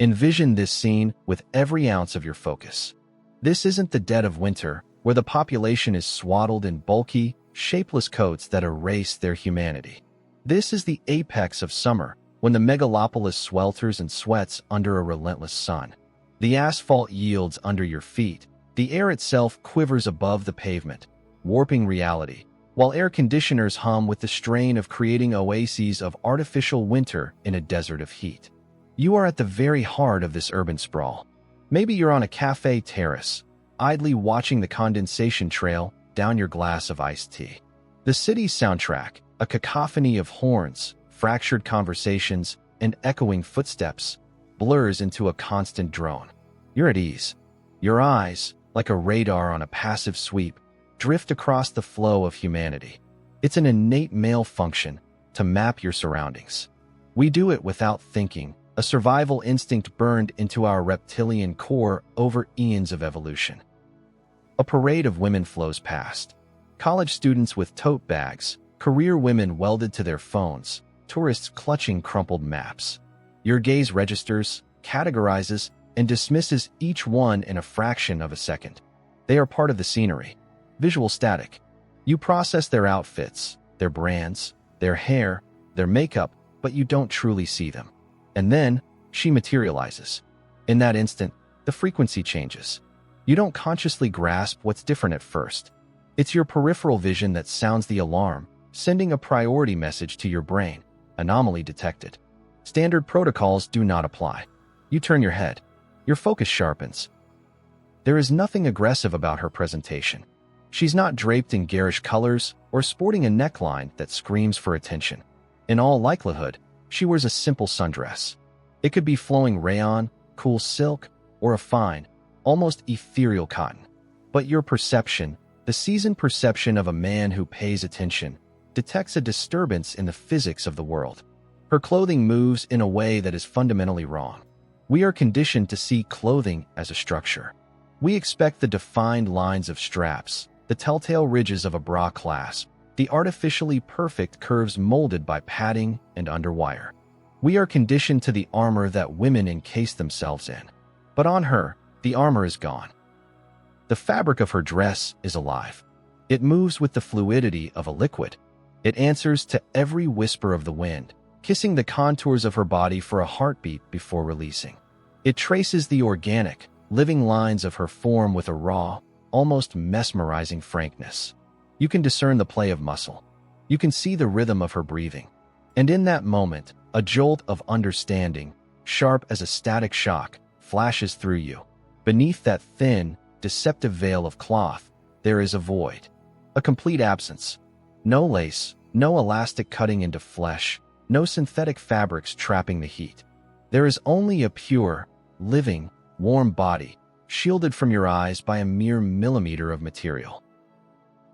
Envision this scene with every ounce of your focus. This isn't the dead of winter, where the population is swaddled in bulky, shapeless coats that erase their humanity. This is the apex of summer, when the megalopolis swelters and sweats under a relentless sun. The asphalt yields under your feet. The air itself quivers above the pavement, warping reality, while air conditioners hum with the strain of creating oases of artificial winter in a desert of heat. You are at the very heart of this urban sprawl. Maybe you're on a cafe terrace, idly watching the condensation trail down your glass of iced tea. The city's soundtrack, a cacophony of horns, fractured conversations, and echoing footsteps, blurs into a constant drone. You're at ease. Your eyes, like a radar on a passive sweep, drift across the flow of humanity. It's an innate male function to map your surroundings. We do it without thinking, a survival instinct burned into our reptilian core over eons of evolution. A parade of women flows past. College students with tote bags, career women welded to their phones, tourists clutching crumpled maps. Your gaze registers, categorizes, and dismisses each one in a fraction of a second. They are part of the scenery. Visual static. You process their outfits, their brands, their hair, their makeup, but you don't truly see them. And then, she materializes. In that instant, the frequency changes. You don't consciously grasp what's different at first. It's your peripheral vision that sounds the alarm, sending a priority message to your brain. Anomaly detected. Standard protocols do not apply. You turn your head. Your focus sharpens. There is nothing aggressive about her presentation. She's not draped in garish colors or sporting a neckline that screams for attention. In all likelihood, she wears a simple sundress. It could be flowing rayon, cool silk, or a fine, almost ethereal cotton. But your perception, the seasoned perception of a man who pays attention, detects a disturbance in the physics of the world. Her clothing moves in a way that is fundamentally wrong. We are conditioned to see clothing as a structure. We expect the defined lines of straps, the telltale ridges of a bra clasp, the artificially perfect curves molded by padding and underwire. We are conditioned to the armor that women encase themselves in. But on her, the armor is gone. The fabric of her dress is alive. It moves with the fluidity of a liquid. It answers to every whisper of the wind, kissing the contours of her body for a heartbeat before releasing. It traces the organic, living lines of her form with a raw, almost mesmerizing frankness. You can discern the play of muscle. You can see the rhythm of her breathing. And in that moment, a jolt of understanding, sharp as a static shock, flashes through you. Beneath that thin, deceptive veil of cloth, there is a void. A complete absence. No lace, no elastic cutting into flesh, no synthetic fabrics trapping the heat. There is only a pure, living, warm body, shielded from your eyes by a mere millimeter of material.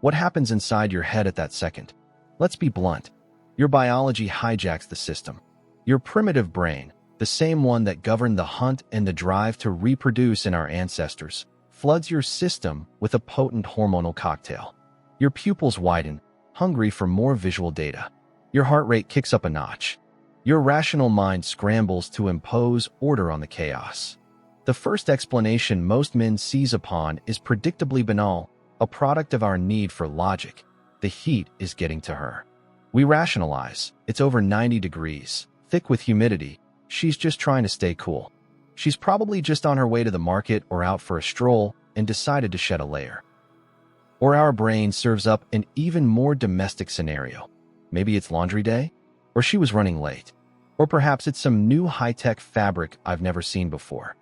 What happens inside your head at that second? Let's be blunt. Your biology hijacks the system. Your primitive brain, the same one that governed the hunt and the drive to reproduce in our ancestors, floods your system with a potent hormonal cocktail. Your pupils widen, hungry for more visual data. Your heart rate kicks up a notch. Your rational mind scrambles to impose order on the chaos. The first explanation most men seize upon is predictably banal, a product of our need for logic. The heat is getting to her. We rationalize. It's over 90 degrees, thick with humidity. She's just trying to stay cool. She's probably just on her way to the market or out for a stroll and decided to shed a layer. Or our brain serves up an even more domestic scenario. Maybe it's laundry day, or she was running late, or perhaps it's some new high-tech fabric I've never seen before.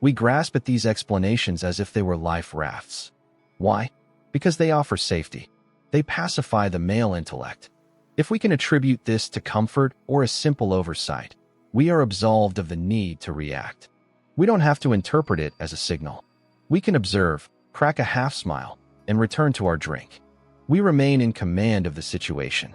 We grasp at these explanations as if they were life rafts. Why? Because they offer safety. They pacify the male intellect. If we can attribute this to comfort or a simple oversight, we are absolved of the need to react. We don't have to interpret it as a signal. We can observe, crack a half smile, and return to our drink. We remain in command of the situation.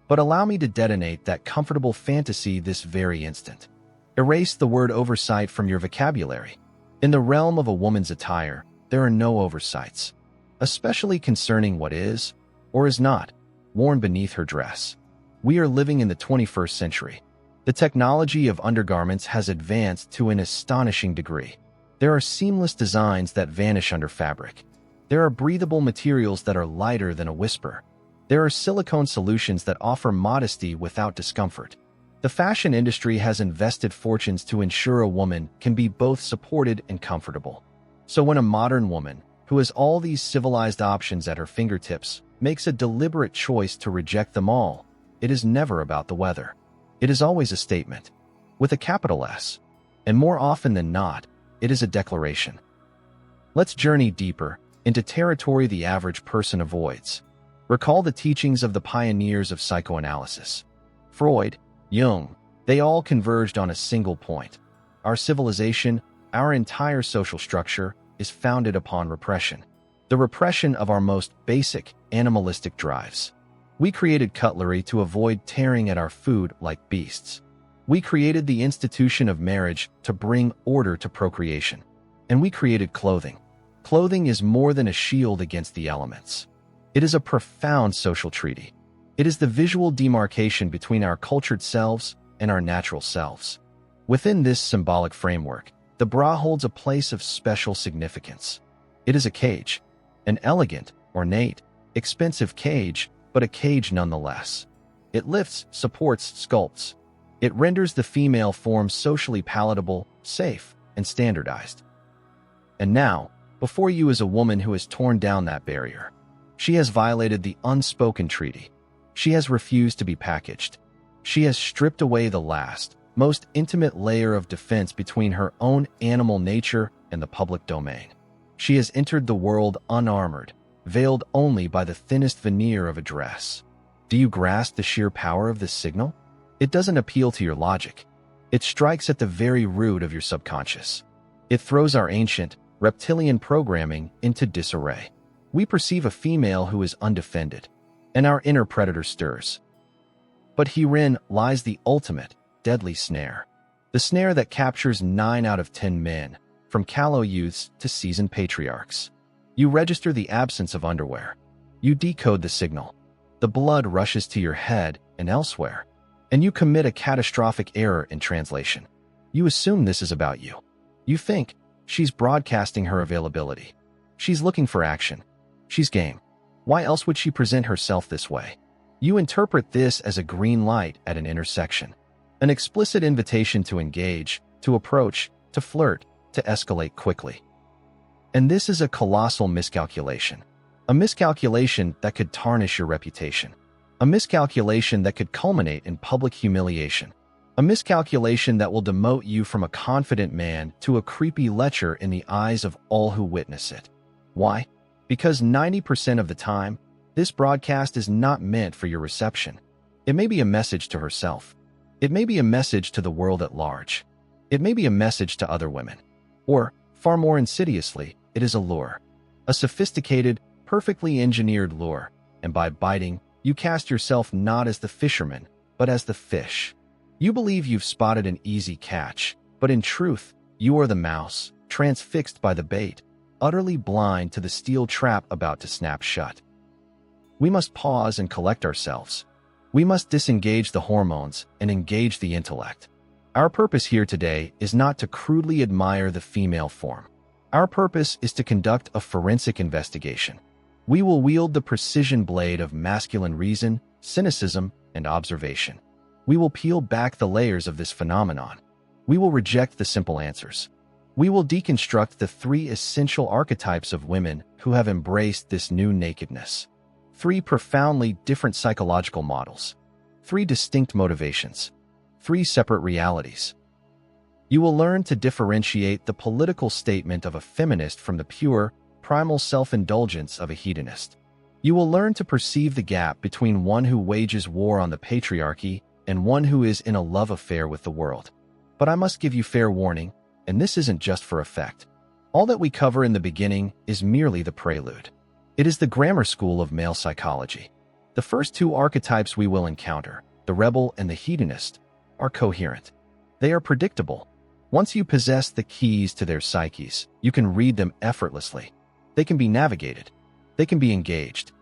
But allow me to detonate that comfortable fantasy this very instant. Erase the word oversight from your vocabulary. In the realm of a woman's attire, there are no oversights, especially concerning what is, or is not, worn beneath her dress. We are living in the 21st century. The technology of undergarments has advanced to an astonishing degree. There are seamless designs that vanish under fabric. There are breathable materials that are lighter than a whisper. There are silicone solutions that offer modesty without discomfort. The fashion industry has invested fortunes to ensure a woman can be both supported and comfortable. So when a modern woman, who has all these civilized options at her fingertips, makes a deliberate choice to reject them all, it is never about the weather. It is always a statement, with a capital S, and more often than not, it is a declaration. Let's journey deeper into territory the average person avoids. Recall the teachings of the pioneers of psychoanalysis. Freud, Jung, they all converged on a single point. Our civilization, our entire social structure, is founded upon repression. The repression of our most basic, animalistic drives. We created cutlery to avoid tearing at our food like beasts. We created the institution of marriage to bring order to procreation. And we created clothing. Clothing is more than a shield against the elements. It is a profound social treaty. It is the visual demarcation between our cultured selves and our natural selves. Within this symbolic framework, the bra holds a place of special significance. It is a cage, an elegant, ornate, expensive cage, but a cage nonetheless. It lifts, supports, sculpts. It renders the female form socially palatable, safe, and standardized. And now, before you is a woman who has torn down that barrier. She has violated the unspoken treaty. She has refused to be packaged. She has stripped away the last, most intimate layer of defense between her own animal nature and the public domain. She has entered the world unarmored, veiled only by the thinnest veneer of a dress. Do you grasp the sheer power of this signal? It doesn't appeal to your logic. It strikes at the very root of your subconscious. It throws our ancient, reptilian programming into disarray. We perceive a female who is undefended, and our inner predator stirs. But herein lies the ultimate, deadly snare. The snare that captures 9 out of 10 men, from callow youths to seasoned patriarchs. You register the absence of underwear. You decode the signal. The blood rushes to your head and elsewhere, and you commit a catastrophic error in translation. You assume this is about you. You think, she's broadcasting her availability. She's looking for action. She's game. Why else would she present herself this way? You interpret this as a green light at an intersection. An explicit invitation to engage, to approach, to flirt, to escalate quickly. And this is a colossal miscalculation. A miscalculation that could tarnish your reputation. A miscalculation that could culminate in public humiliation. A miscalculation that will demote you from a confident man to a creepy lecher in the eyes of all who witness it. Why? Because 90% of the time, this broadcast is not meant for your reception. It may be a message to herself. It may be a message to the world at large. It may be a message to other women. Or, far more insidiously, it is a lure. A sophisticated, perfectly engineered lure, and by biting, you cast yourself not as the fisherman, but as the fish. You believe you've spotted an easy catch, but in truth, you are the mouse, transfixed by the bait, utterly blind to the steel trap about to snap shut. We must pause and collect ourselves. We must disengage the hormones and engage the intellect. Our purpose here today is not to crudely admire the female form. Our purpose is to conduct a forensic investigation. We will wield the precision blade of masculine reason, cynicism, and observation. We will peel back the layers of this phenomenon. We will reject the simple answers. We will deconstruct the 3 essential archetypes of women who have embraced this new nakedness. 3 profoundly different psychological models. 3 distinct motivations. 3 separate realities. You will learn to differentiate the political statement of a feminist from the pure, primal self-indulgence of a hedonist. You will learn to perceive the gap between one who wages war on the patriarchy and one who is in a love affair with the world. But I must give you fair warning, and this isn't just for effect. All that we cover in the beginning is merely the prelude. It is the grammar school of male psychology. The first 2 archetypes we will encounter, the rebel and the hedonist, are coherent. They are predictable. Once you possess the keys to their psyches, you can read them effortlessly. They can be navigated. They can be engaged.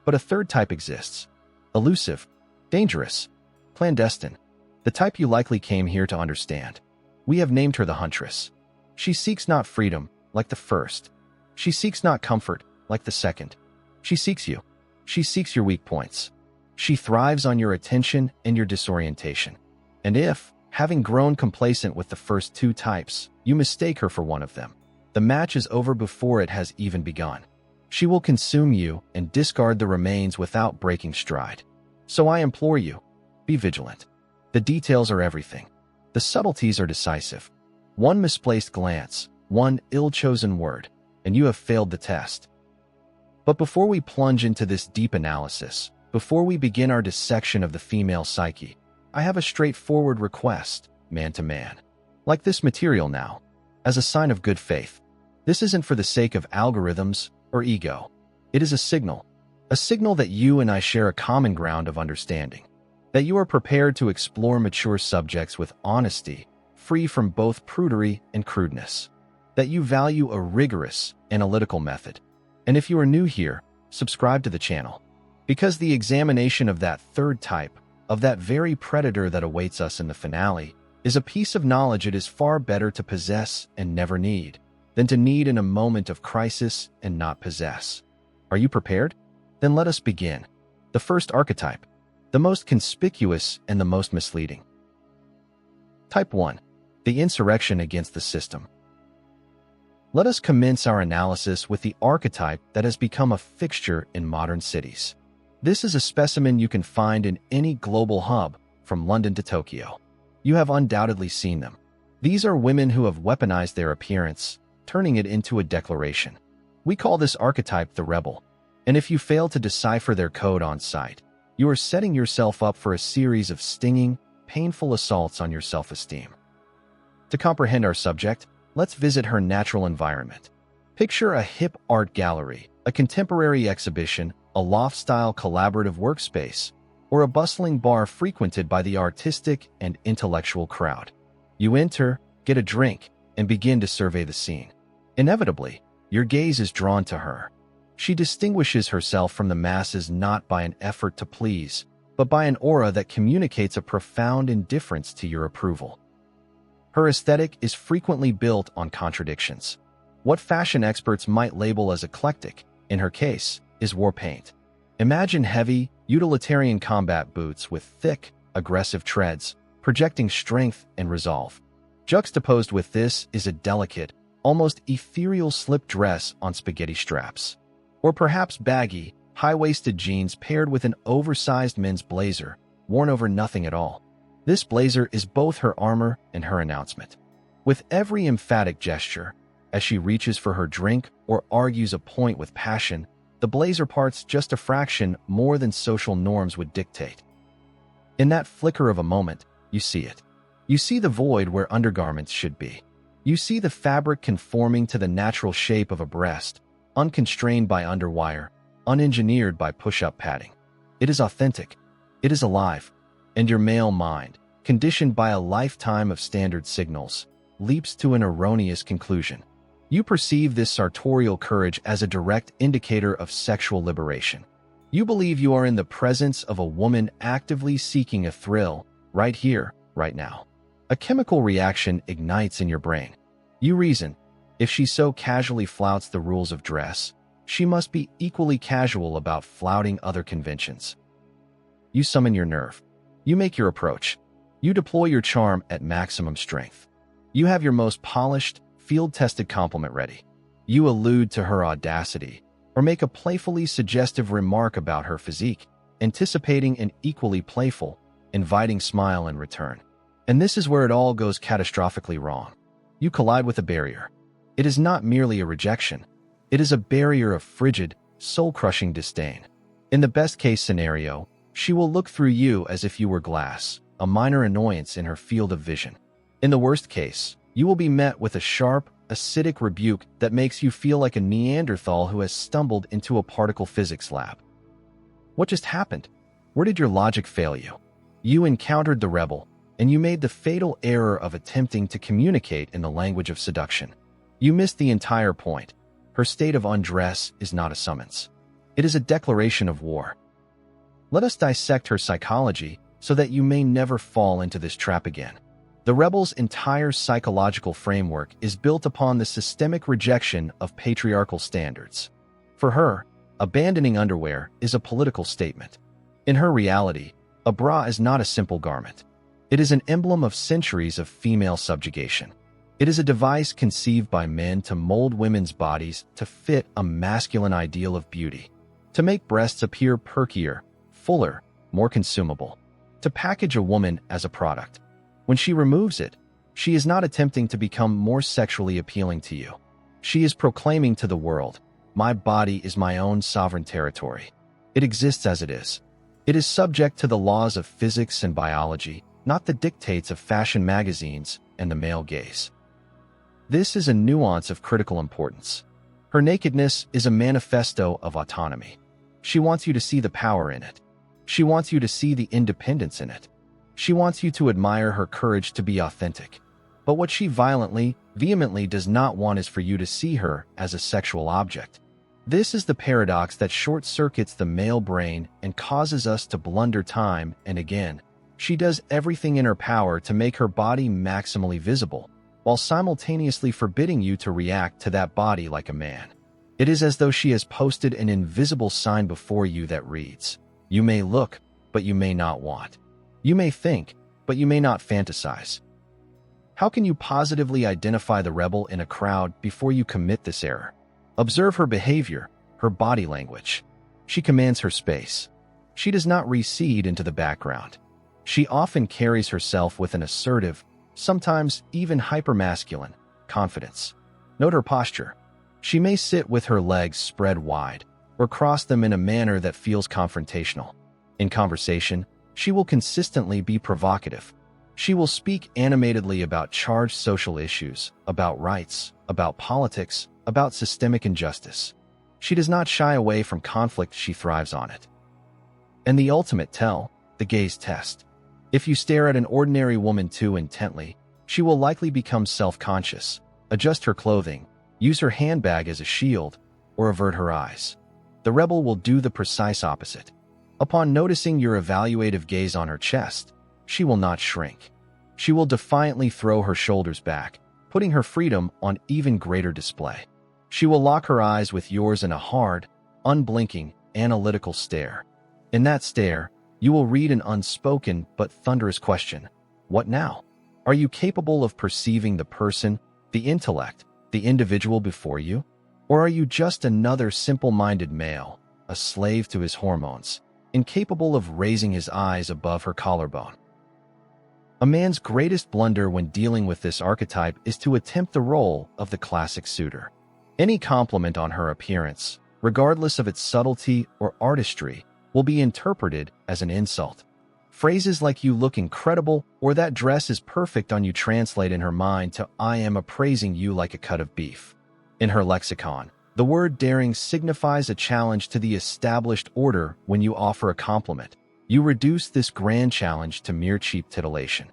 But a third type exists. Elusive, dangerous, clandestine. the type you likely came here to understand. We have named her the Huntress. She seeks not freedom, like the first. She seeks not comfort, like the second. She seeks you. She seeks your weak points. She thrives on your attention and your disorientation. And if, having grown complacent with the first two types, you mistake her for one of them, the match is over before it has even begun. She will consume you and discard the remains without breaking stride. So I implore you, be vigilant. The details are everything. The subtleties are decisive. One misplaced glance, one ill-chosen word, and you have failed the test. But before we plunge into this deep analysis, before we begin our dissection of the female psyche, I have a straightforward request, man to man. Like this material now, as a sign of good faith. This isn't for the sake of algorithms or ego. It is a signal that you and I share a common ground of understanding, that you are prepared to explore mature subjects with honesty, free from both prudery and crudeness, that you value a rigorous, analytical method. And if you are new here, subscribe to the channel, because the examination of that third type, of that very predator that awaits us in the finale, is a piece of knowledge it is far better to possess and never need, than to need in a moment of crisis and not possess. Are you prepared? Then let us begin. The first archetype, the most conspicuous and the most misleading. Type 1. The insurrection against the system. Let us commence our analysis with the archetype that has become a fixture in modern cities. This is a specimen you can find in any global hub, from London to Tokyo. You have undoubtedly seen them. These are women who have weaponized their appearance, turning it into a declaration. We call this archetype the rebel. And if you fail to decipher their code on sight, you are setting yourself up for a series of stinging, painful assaults on your self-esteem. To comprehend our subject, let's visit her natural environment. Picture a hip art gallery, a contemporary exhibition, a loft-style collaborative workspace, or a bustling bar frequented by the artistic and intellectual crowd. You enter, get a drink, and begin to survey the scene. Inevitably, your gaze is drawn to her. She distinguishes herself from the masses not by an effort to please, but by an aura that communicates a profound indifference to your approval. Her aesthetic is frequently built on contradictions. What fashion experts might label as eclectic, in her case, is war paint. Imagine heavy, utilitarian combat boots with thick, aggressive treads, projecting strength and resolve. Juxtaposed with this is a delicate, almost ethereal slip dress on spaghetti straps. Or perhaps baggy, high-waisted jeans paired with an oversized men's blazer, worn over nothing at all. This blazer is both her armor and her announcement. With every emphatic gesture, as she reaches for her drink or argues a point with passion, the blazer parts just a fraction more than social norms would dictate. In that flicker of a moment, you see it. You see the void where undergarments should be. You see the fabric conforming to the natural shape of a breast, unconstrained by underwire, unengineered by push-up padding. It is authentic. It is alive. And your male mind, conditioned by a lifetime of standard signals, leaps to an erroneous conclusion. You perceive this sartorial courage as a direct indicator of sexual liberation. You believe you are in the presence of a woman actively seeking a thrill, right here, right now. A chemical reaction ignites in your brain. You reason, if she so casually flouts the rules of dress, she must be equally casual about flouting other conventions. You summon your nerve. You make your approach. You deploy your charm at maximum strength. You have your most polished, field-tested compliment ready. You allude to her audacity, or make a playfully suggestive remark about her physique, anticipating an equally playful, inviting smile in return. And this is where it all goes catastrophically wrong. You collide with a barrier. It is not merely a rejection. It is a barrier of frigid, soul-crushing disdain. In the best-case scenario, she will look through you as if you were glass, a minor annoyance in her field of vision. In the worst case, you will be met with a sharp, acidic rebuke that makes you feel like a Neanderthal who has stumbled into a particle physics lab. What just happened? Where did your logic fail you? You encountered the rebel, and you made the fatal error of attempting to communicate in the language of seduction. You missed the entire point. Her state of undress is not a summons. It is a declaration of war. Let us dissect her psychology so that you may never fall into this trap again. The rebel's entire psychological framework is built upon the systemic rejection of patriarchal standards. For her, abandoning underwear is a political statement. In her reality, a bra is not a simple garment. It is an emblem of centuries of female subjugation. It is a device conceived by men to mold women's bodies to fit a masculine ideal of beauty, to make breasts appear perkier, fuller, more consumable, to package a woman as a product. When she removes it, she is not attempting to become more sexually appealing to you. She is proclaiming to the world, "My body is my own sovereign territory. It exists as it is. It is subject to the laws of physics and biology, not the dictates of fashion magazines and the male gaze." This is a nuance of critical importance. Her nakedness is a manifesto of autonomy. She wants you to see the power in it. She wants you to see the independence in it. She wants you to admire her courage to be authentic. But what she vehemently does not want is for you to see her as a sexual object. This is the paradox that short-circuits the male brain and causes us to blunder time and again. She does everything in her power to make her body maximally visible, while simultaneously forbidding you to react to that body like a man. It is as though she has posted an invisible sign before you that reads, "You may look, but you may not want. You may think, but you may not fantasize." How can you positively identify the rebel in a crowd before you commit this error? Observe her behavior, her body language. She commands her space. She does not recede into the background. She often carries herself with an assertive, sometimes even hypermasculine, confidence. Note her posture. She may sit with her legs spread wide, or cross them in a manner that feels confrontational. In conversation, she will consistently be provocative. She will speak animatedly about charged social issues, about rights, about politics, about systemic injustice. She does not shy away from conflict, she thrives on it. And the ultimate tell, the gaze test. If you stare at an ordinary woman too intently, she will likely become self-conscious, adjust her clothing, use her handbag as a shield, or avert her eyes. The rebel will do the precise opposite. Upon noticing your evaluative gaze on her chest, she will not shrink. She will defiantly throw her shoulders back, putting her freedom on even greater display. She will lock her eyes with yours in a hard, unblinking, analytical stare. In that stare, you will read an unspoken but thunderous question. What now? Are you capable of perceiving the person, the intellect, the individual before you? Or are you just another simple-minded male, a slave to his hormones, incapable of raising his eyes above her collarbone? A man's greatest blunder when dealing with this archetype is to attempt the role of the classic suitor. Any compliment on her appearance, regardless of its subtlety or artistry, will be interpreted as an insult. Phrases like "you look incredible" or "that dress is perfect" on you translate in her mind to "I am appraising you like a cut of beef." In her lexicon, the word daring signifies a challenge to the established order. When you offer a compliment, you reduce this grand challenge to mere cheap titillation.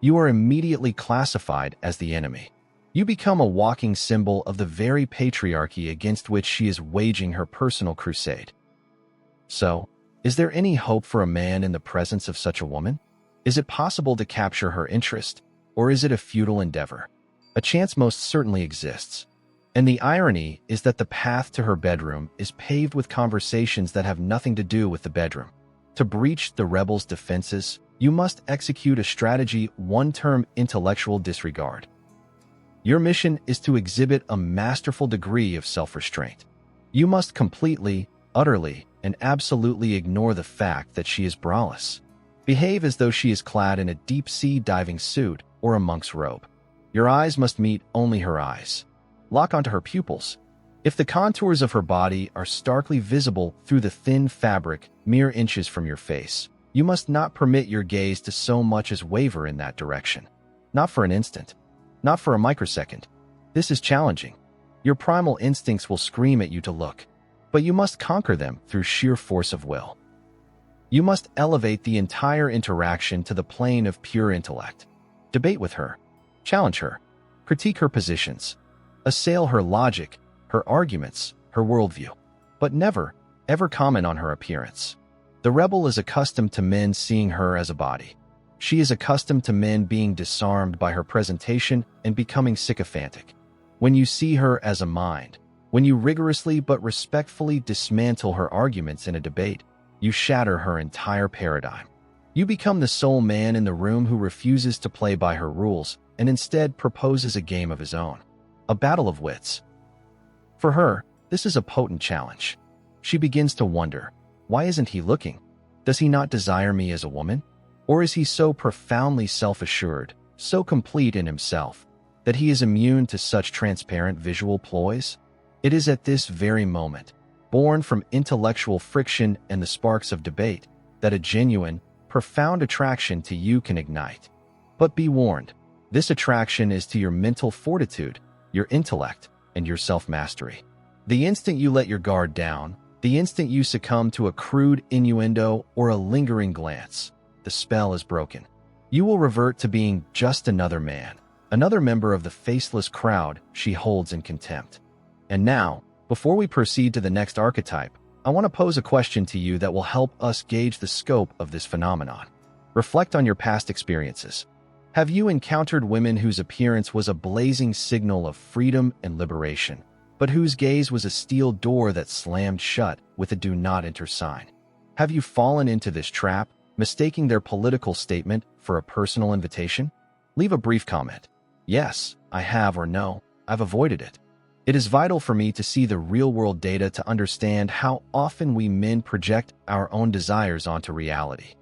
You are immediately classified as the enemy. You become a walking symbol of the very patriarchy against which she is waging her personal crusade. So, is there any hope for a man in the presence of such a woman? Is it possible to capture her interest, or is it a futile endeavor? A chance most certainly exists. And the irony is that the path to her bedroom is paved with conversations that have nothing to do with the bedroom. To breach the rebel's defenses, you must execute a strategy one-term intellectual disregard. Your mission is to exhibit a masterful degree of self-restraint. You must completely, utterly, and absolutely ignore the fact that she is braless. Behave as though she is clad in a deep-sea diving suit or a monk's robe. Your eyes must meet only her eyes. Lock onto her pupils. If the contours of her body are starkly visible through the thin fabric mere inches from your face, you must not permit your gaze to so much as waver in that direction. Not for an instant. Not for a microsecond. This is challenging. Your primal instincts will scream at you to look, but you must conquer them through sheer force of will. You must elevate the entire interaction to the plane of pure intellect. Debate with her. Challenge her. Critique her positions. Assail her logic, her arguments, her worldview. But never, ever comment on her appearance. The The rebel is accustomed to men seeing her as a body. She is accustomed to men being disarmed by her presentation and becoming sycophantic. When you see her as a mind, when you rigorously but respectfully dismantle her arguments in a debate, you shatter her entire paradigm. You become the sole man in the room who refuses to play by her rules and instead proposes a game of his own. A battle of wits. For her, this is a potent challenge. She begins to wonder, why isn't he looking? Does he not desire me as a woman? Or is he so profoundly self-assured, so complete in himself, that he is immune to such transparent visual ploys? It is at this very moment, born from intellectual friction and the sparks of debate, that a genuine, profound attraction to you can ignite. But be warned, this attraction is to your mental fortitude, your intellect, and your self-mastery. The instant you let your guard down, the instant you succumb to a crude innuendo or a lingering glance, the spell is broken. You will revert to being just another man, another member of the faceless crowd she holds in contempt. And now, before we proceed to the next archetype, I want to pose a question to you that will help us gauge the scope of this phenomenon. Reflect on your past experiences. Have you encountered women whose appearance was a blazing signal of freedom and liberation, but whose gaze was a steel door that slammed shut with a do not enter sign? Have you fallen into this trap, mistaking their political statement for a personal invitation? Leave a brief comment. Yes, I have, or no, I've avoided it. It is vital for me to see the real-world data to understand how often we men project our own desires onto reality.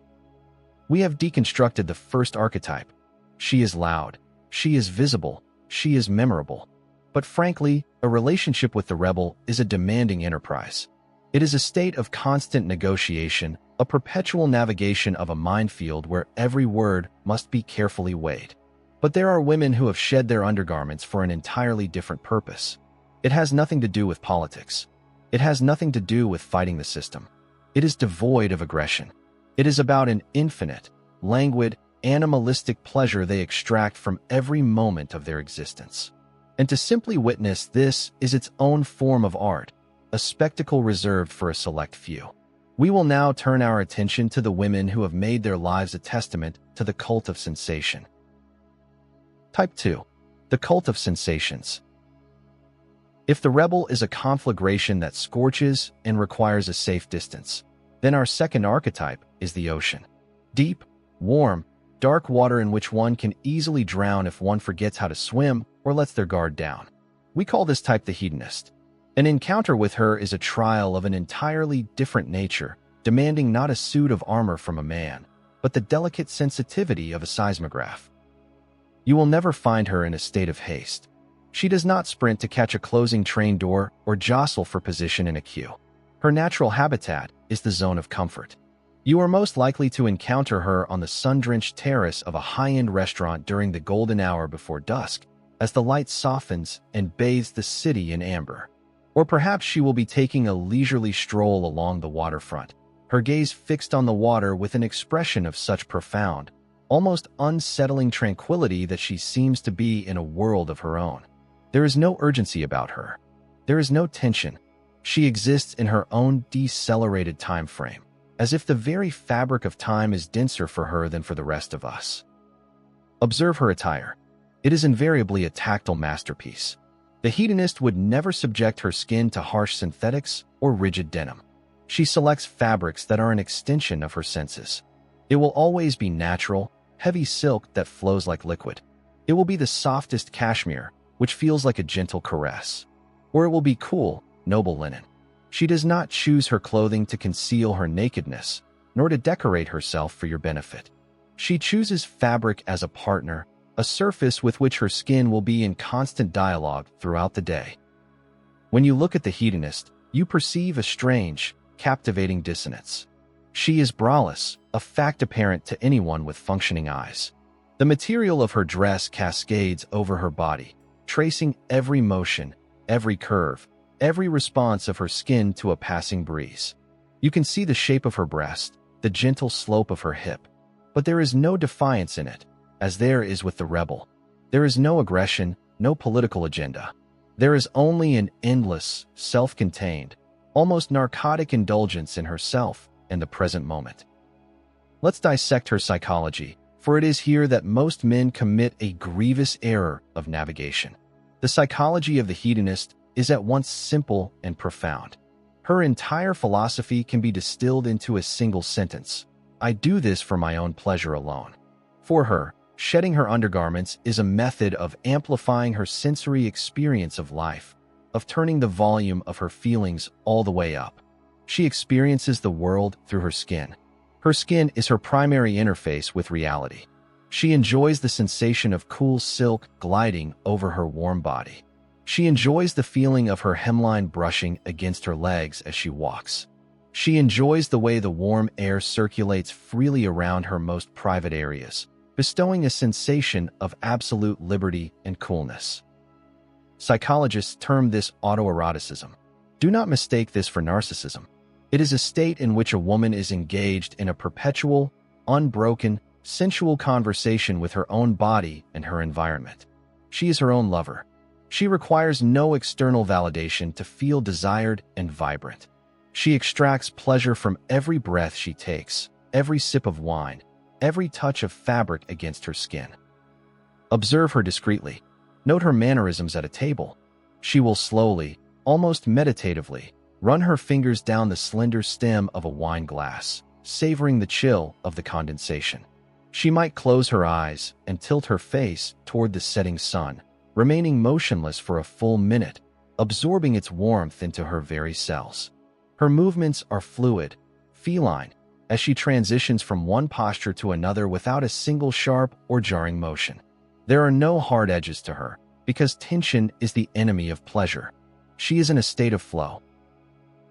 We have deconstructed the first archetype. She is loud, she is visible, she is memorable. But frankly, a relationship with the rebel is a demanding enterprise. It is a state of constant negotiation, a perpetual navigation of a minefield where every word must be carefully weighed. But there are women who have shed their undergarments for an entirely different purpose. It has nothing to do with politics. It has nothing to do with fighting the system. It is devoid of aggression. It is about an infinite, languid, animalistic pleasure they extract from every moment of their existence. And to simply witness this is its own form of art, a spectacle reserved for a select few. We will now turn our attention to the women who have made their lives a testament to the cult of sensation. Type 2. The cult of sensations. If the rebel is a conflagration that scorches and requires a safe distance, then our second archetype is the ocean. Deep, warm, dark water in which one can easily drown if one forgets how to swim or lets their guard down. We call this type the hedonist. An encounter with her is a trial of an entirely different nature, demanding not a suit of armor from a man, but the delicate sensitivity of a seismograph. You will never find her in a state of haste. She does not sprint to catch a closing train door or jostle for position in a queue. Her natural habitat is the zone of comfort. You are most likely to encounter her on the sun-drenched terrace of a high-end restaurant during the golden hour before dusk, as the light softens and bathes the city in amber. Or perhaps she will be taking a leisurely stroll along the waterfront, her gaze fixed on the water with an expression of such profound, almost unsettling tranquility that she seems to be in a world of her own. There is no urgency about her. There is no tension. She exists in her own decelerated time frame, as if the very fabric of time is denser for her than for the rest of us. Observe her attire. It is invariably a tactile masterpiece. The hedonist would never subject her skin to harsh synthetics or rigid denim. She selects fabrics that are an extension of her senses. It will always be natural, heavy silk that flows like liquid. It will be the softest cashmere, which feels like a gentle caress. Or it will be cool, noble linen. She does not choose her clothing to conceal her nakedness, nor to decorate herself for your benefit. She chooses fabric as a partner, a surface with which her skin will be in constant dialogue throughout the day. When you look at the hedonist, you perceive a strange, captivating dissonance. She is braless, a fact apparent to anyone with functioning eyes. The material of her dress cascades over her body, tracing every motion, every curve, every response of her skin to a passing breeze. You can see the shape of her breast, the gentle slope of her hip, but there is no defiance in it, as there is with the rebel. There is no aggression, no political agenda. There is only an endless, self-contained, almost narcotic indulgence in herself, and the present moment. Let's dissect her psychology, for it is here that most men commit a grievous error of navigation. The psychology of the hedonist is at once simple and profound. Her entire philosophy can be distilled into a single sentence: I do this for my own pleasure alone. For her, shedding her undergarments is a method of amplifying her sensory experience of life, of turning the volume of her feelings all the way up. She experiences the world through her skin. Her skin is her primary interface with reality. She enjoys the sensation of cool silk gliding over her warm body. She enjoys the feeling of her hemline brushing against her legs as she walks. She enjoys the way the warm air circulates freely around her most private areas, bestowing a sensation of absolute liberty and coolness. Psychologists term this autoeroticism. Do not mistake this for narcissism. It is a state in which a woman is engaged in a perpetual, unbroken, sensual conversation with her own body and her environment. She is her own lover. She requires no external validation to feel desired and vibrant. She extracts pleasure from every breath she takes, every sip of wine, every touch of fabric against her skin. Observe her discreetly. Note her mannerisms at a table. She will slowly, almost meditatively, run her fingers down the slender stem of a wine glass, savoring the chill of the condensation. She might close her eyes and tilt her face toward the setting sun, remaining motionless for a full minute, absorbing its warmth into her very cells. Her movements are fluid, feline, as she transitions from one posture to another without a single sharp or jarring motion. There are no hard edges to her, because tension is the enemy of pleasure. She is in a state of flow.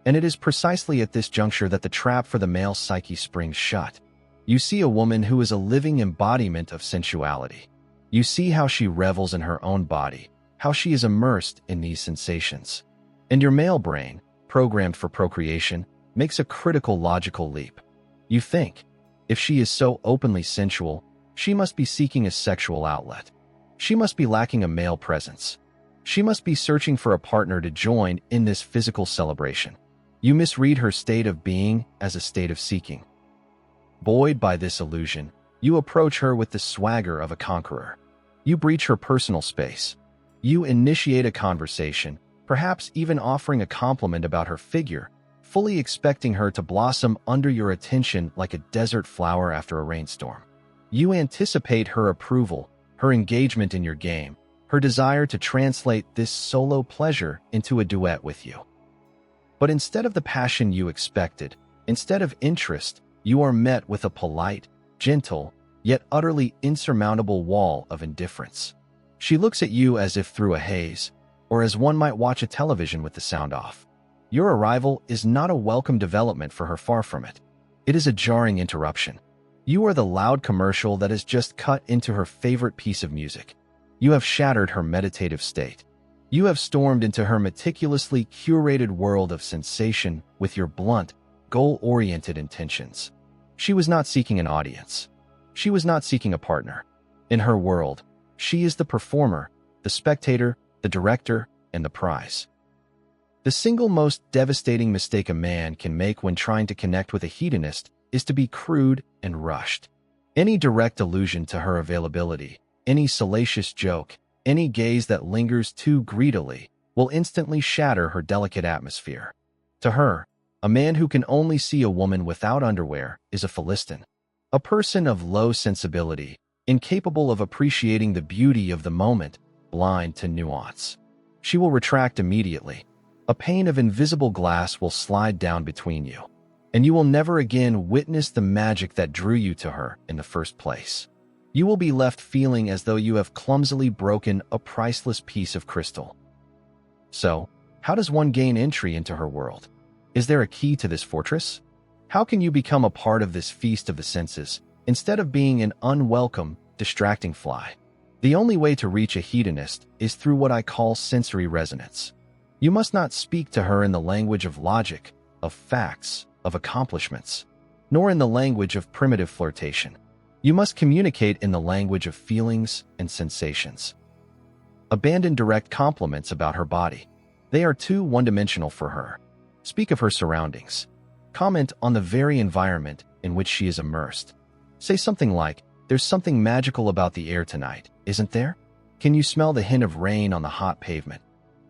And it is precisely at this juncture that the trap for the male psyche springs shut. You see a woman who is a living embodiment of sensuality. You see how she revels in her own body, how she is immersed in these sensations. And your male brain, programmed for procreation, makes a critical logical leap. You think, if she is so openly sensual, she must be seeking a sexual outlet. She must be lacking a male presence. She must be searching for a partner to join in this physical celebration. You misread her state of being as a state of seeking. Buoyed by this illusion, you approach her with the swagger of a conqueror. You breach her personal space. You initiate a conversation, perhaps even offering a compliment about her figure, fully expecting her to blossom under your attention like a desert flower after a rainstorm. You anticipate her approval, her engagement in your game, her desire to translate this solo pleasure into a duet with you. But instead of the passion you expected, instead of interest, you are met with a polite, gentle, yet utterly insurmountable wall of indifference. She looks at you as if through a haze, or as one might watch a television with the sound off. Your arrival is not a welcome development for her, far from it. It is a jarring interruption. You are the loud commercial that has just cut into her favorite piece of music. You have shattered her meditative state. You have stormed into her meticulously curated world of sensation with your blunt, goal-oriented intentions. She was not seeking an audience. She was not seeking a partner. In her world, she is the performer, the spectator, the director, and the prize. The single most devastating mistake a man can make when trying to connect with a hedonist is to be crude and rushed. Any direct allusion to her availability, any salacious joke, any gaze that lingers too greedily will instantly shatter her delicate atmosphere. To her, a man who can only see a woman without underwear is a Philistine, a person of low sensibility, incapable of appreciating the beauty of the moment, blind to nuance. She will retract immediately. A pane of invisible glass will slide down between you, and you will never again witness the magic that drew you to her in the first place. You will be left feeling as though you have clumsily broken a priceless piece of crystal. So, how does one gain entry into her world? Is there a key to this fortress? How can you become a part of this feast of the senses, instead of being an unwelcome, distracting fly? The only way to reach a hedonist is through what I call sensory resonance. You must not speak to her in the language of logic, of facts, of accomplishments, nor in the language of primitive flirtation. You must communicate in the language of feelings and sensations. Abandon direct compliments about her body. They are too one-dimensional for her. Speak of her surroundings. Comment on the very environment in which she is immersed. Say something like, "There's something magical about the air tonight, isn't there? Can you smell the hint of rain on the hot pavement?"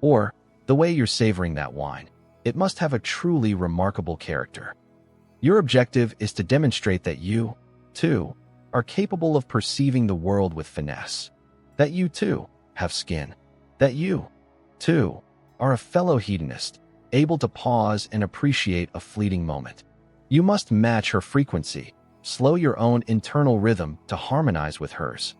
Or, "The way you're savoring that wine. It must have a truly remarkable character." Your objective is to demonstrate that you, too, are capable of perceiving the world with finesse. That you, too, have skin. That you, too, are a fellow hedonist, able to pause and appreciate a fleeting moment. You must match her frequency, slow your own internal rhythm to harmonize with hers.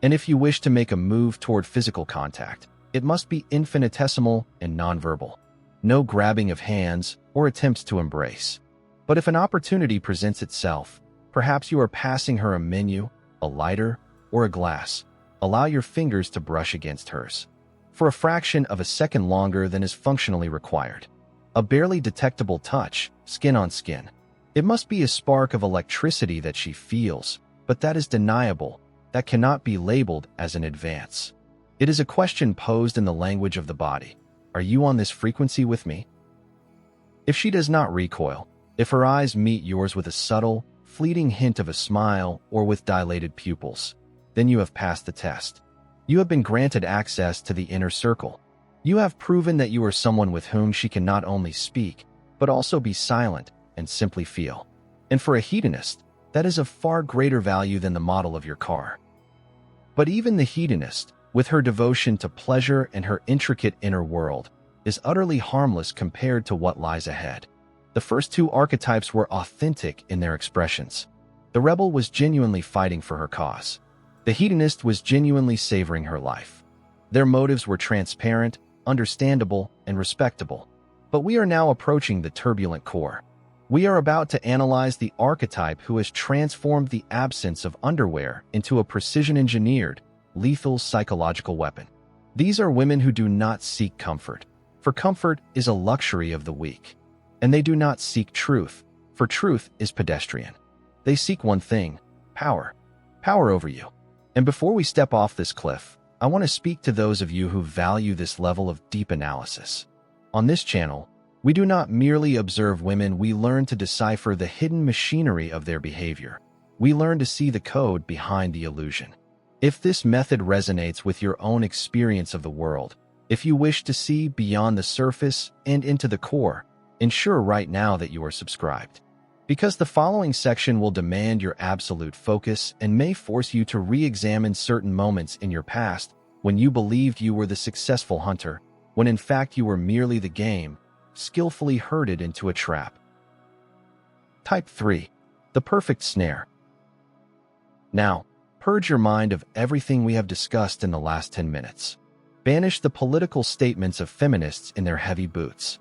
And if you wish to make a move toward physical contact, it must be infinitesimal and nonverbal. No grabbing of hands or attempts to embrace. But if an opportunity presents itself, perhaps you are passing her a menu, a lighter, or a glass, allow your fingers to brush against hers. For a fraction of a second longer than is functionally required. A barely detectable touch, skin on skin. It must be a spark of electricity that she feels, but that is deniable, that cannot be labeled as an advance. It is a question posed in the language of the body. Are you on this frequency with me? If she does not recoil, if her eyes meet yours with a subtle, fleeting hint of a smile or with dilated pupils, then you have passed the test. You have been granted access to the inner circle. You have proven that you are someone with whom she can not only speak, but also be silent and simply feel. And for a hedonist, that is of far greater value than the model of your car. But even the hedonist, with her devotion to pleasure and her intricate inner world, is utterly harmless compared to what lies ahead. The first two archetypes were authentic in their expressions. The rebel was genuinely fighting for her cause. The hedonist was genuinely savoring her life. Their motives were transparent, understandable, and respectable. But we are now approaching the turbulent core. We are about to analyze the archetype who has transformed the absence of underwear into a precision-engineered, lethal psychological weapon. These are women who do not seek comfort, for comfort is a luxury of the weak. And they do not seek truth, for truth is pedestrian. They seek one thing, power. Power over you. And before we step off this cliff, I want to speak to those of you who value this level of deep analysis. On this channel, we do not merely observe women, we learn to decipher the hidden machinery of their behavior. We learn to see the code behind the illusion. If this method resonates with your own experience of the world, if you wish to see beyond the surface and into the core, ensure right now that you are subscribed. Because the following section will demand your absolute focus and may force you to re-examine certain moments in your past when you believed you were the successful hunter, when in fact you were merely the game, skillfully herded into a trap. Type 3. The perfect snare. Now, purge your mind of everything we have discussed in the last 10 minutes. Banish the political statements of feminists in their heavy boots.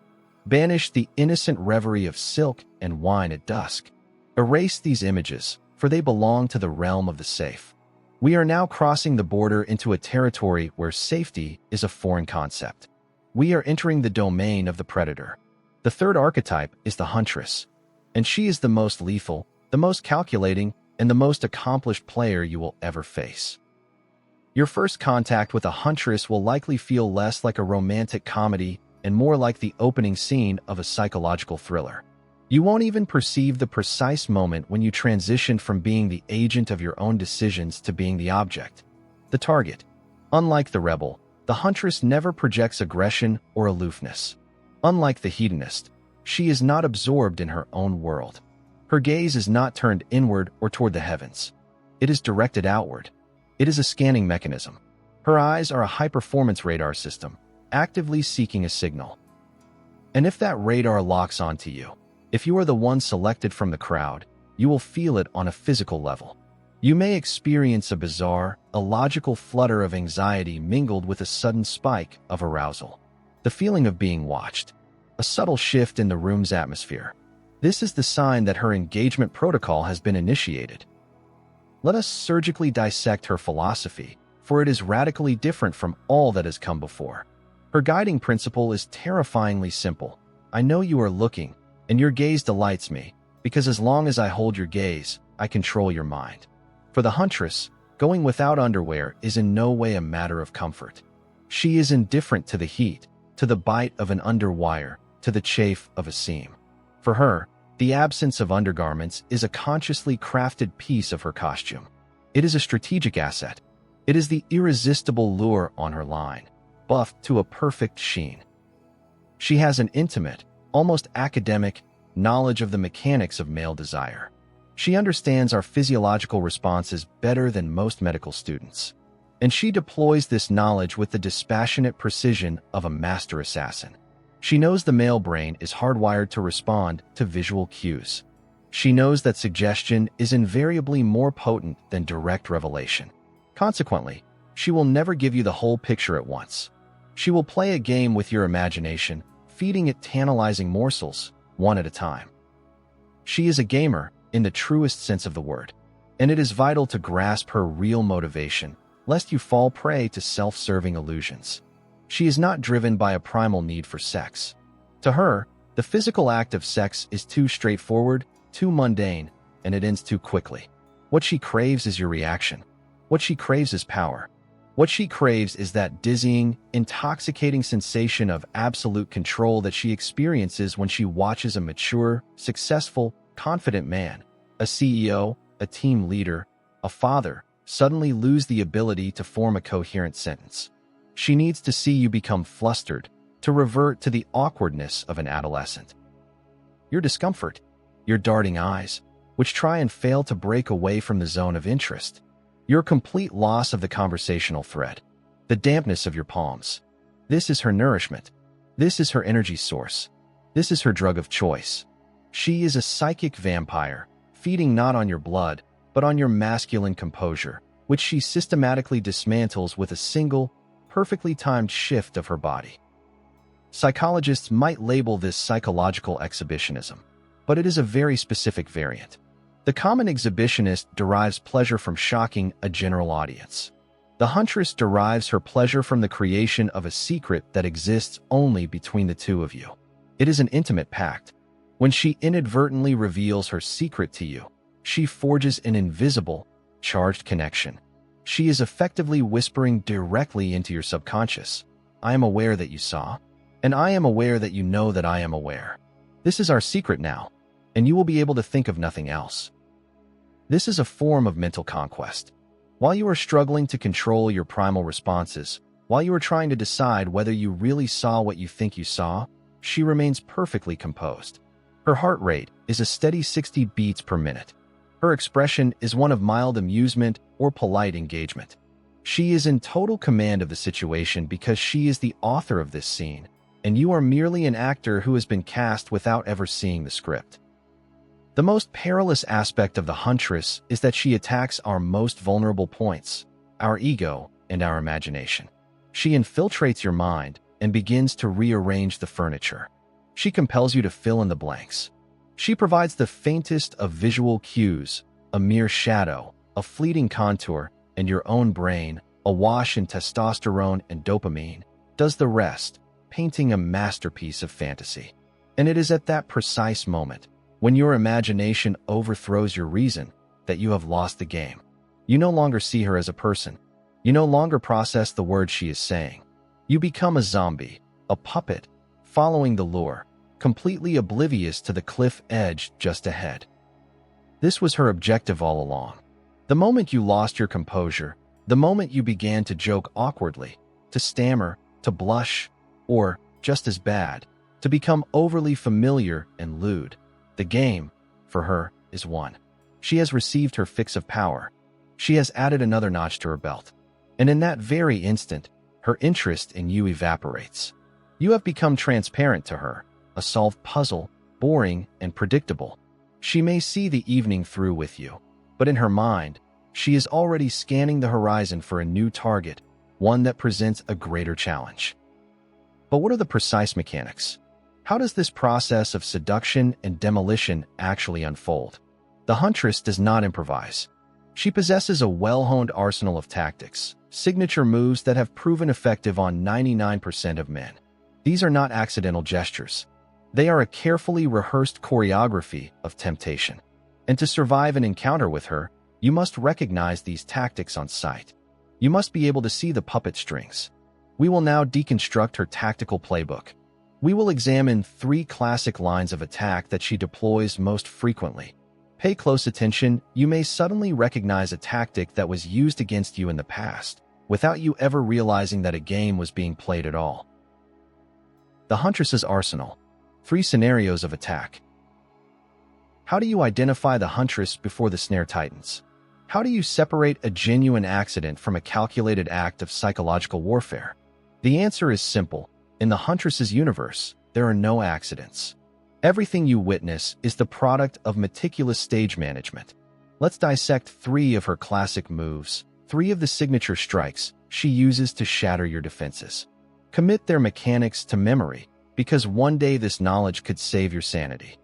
Banish the innocent reverie of silk and wine at dusk. Erase these images, for they belong to the realm of the safe. We are now crossing the border into a territory where safety is a foreign concept. We are entering the domain of the predator. The third archetype is the Huntress, and she is the most lethal, the most calculating, and the most accomplished player you will ever face. Your first contact with a Huntress will likely feel less like a romantic comedy and more like the opening scene of a psychological thriller. You won't even perceive the precise moment when you transition from being the agent of your own decisions to being the object, the target. Unlike the rebel, the Huntress never projects aggression or aloofness. Unlike the hedonist, she is not absorbed in her own world. Her gaze is not turned inward or toward the heavens. It is directed outward. It is a scanning mechanism. Her eyes are a high-performance radar system, actively seeking a signal. And if that radar locks onto you, if you are the one selected from the crowd, you will feel it on a physical level. You may experience a bizarre, illogical flutter of anxiety mingled with a sudden spike of arousal. The feeling of being watched. A subtle shift in the room's atmosphere. This is the sign that her engagement protocol has been initiated. Let us surgically dissect her philosophy, for it is radically different from all that has come before. Her guiding principle is terrifyingly simple. I know you are looking, and your gaze delights me, because as long as I hold your gaze, I control your mind. For the Huntress, going without underwear is in no way a matter of comfort. She is indifferent to the heat, to the bite of an underwire, to the chafe of a seam. For her, The absence of undergarments is a consciously crafted piece of her costume. It is a strategic asset. It is the irresistible lure on her line, buffed to a perfect sheen. She has an intimate, almost academic, knowledge of the mechanics of male desire. She understands our physiological responses better than most medical students, and she deploys this knowledge with the dispassionate precision of a master assassin. She knows the male brain is hardwired to respond to visual cues. She knows that suggestion is invariably more potent than direct revelation. Consequently, she will never give you the whole picture at once. She will play a game with your imagination, feeding it tantalizing morsels, one at a time. She is a gamer in the truest sense of the word, and it is vital to grasp her real motivation, lest you fall prey to self-serving illusions. She is not driven by a primal need for sex. To her, the physical act of sex is too straightforward, too mundane, and it ends too quickly. What she craves is your reaction. What she craves is power. What she craves is that dizzying, intoxicating sensation of absolute control that she experiences when she watches a mature, successful, confident man, a CEO, a team leader, a father, suddenly lose the ability to form a coherent sentence. She needs to see you become flustered, to revert to the awkwardness of an adolescent. Your discomfort, your darting eyes, which try and fail to break away from the zone of interest, your complete loss of the conversational thread, the dampness of your palms. This is her nourishment. This is her energy source. This is her drug of choice. She is a psychic vampire, feeding not on your blood, but on your masculine composure, which she systematically dismantles with a single, perfectly timed shift of her body. Psychologists might label this psychological exhibitionism, but it is a very specific variant. The common exhibitionist derives pleasure from shocking a general audience. The huntress derives her pleasure from the creation of a secret that exists only between the two of you. It is an intimate pact. When she inadvertently reveals her secret to you, she forges an invisible, charged connection. She is effectively whispering directly into your subconscious. I am aware that you saw, and I am aware that you know that I am aware. This is our secret now, and you will be able to think of nothing else. This is a form of mental conquest. While you are struggling to control your primal responses, while you are trying to decide whether you really saw what you think you saw, she remains perfectly composed. Her heart rate is a steady 60 beats per minute. Her expression is one of mild amusement or polite engagement. She is in total command of the situation because she is the author of this scene, and you are merely an actor who has been cast without ever seeing the script. The most perilous aspect of the huntress is that she attacks our most vulnerable points, our ego and our imagination. She infiltrates your mind and begins to rearrange the furniture. She compels you to fill in the blanks. She provides the faintest of visual cues, a mere shadow, a fleeting contour, and your own brain, awash in testosterone and dopamine, does the rest, painting a masterpiece of fantasy. And it is at that precise moment, when your imagination overthrows your reason, that you have lost the game. You no longer see her as a person. You no longer process the words she is saying. You become a zombie, a puppet, following the lure, completely oblivious to the cliff edge just ahead. This was her objective all along. The moment you lost your composure, the moment you began to joke awkwardly, to stammer, to blush, or, just as bad, to become overly familiar and lewd, the game, for her, is won. She has received her fix of power. She has added another notch to her belt. And in that very instant, her interest in you evaporates. You have become transparent to her, a solved puzzle, boring and predictable. She may see the evening through with you, but in her mind, she is already scanning the horizon for a new target, one that presents a greater challenge. But what are the precise mechanics? How does this process of seduction and demolition actually unfold? The huntress does not improvise. She possesses a well-honed arsenal of tactics, signature moves that have proven effective on 99% of men. These are not accidental gestures. They are a carefully rehearsed choreography of temptation. And to survive an encounter with her, you must recognize these tactics on sight. You must be able to see the puppet strings. We will now deconstruct her tactical playbook. We will examine 3 classic lines of attack that she deploys most frequently. Pay close attention. You may suddenly recognize a tactic that was used against you in the past, without you ever realizing that a game was being played at all. The Huntress's Arsenal. 3 scenarios of attack. How do you identify the Huntress before the snare tightens? How do you separate a genuine accident from a calculated act of psychological warfare? The answer is simple. In the Huntress's universe, there are no accidents. Everything you witness is the product of meticulous stage management. Let's dissect 3 of her classic moves, 3 of the signature strikes she uses to shatter your defenses. Commit their mechanics to memory, because one day this knowledge could save your sanity.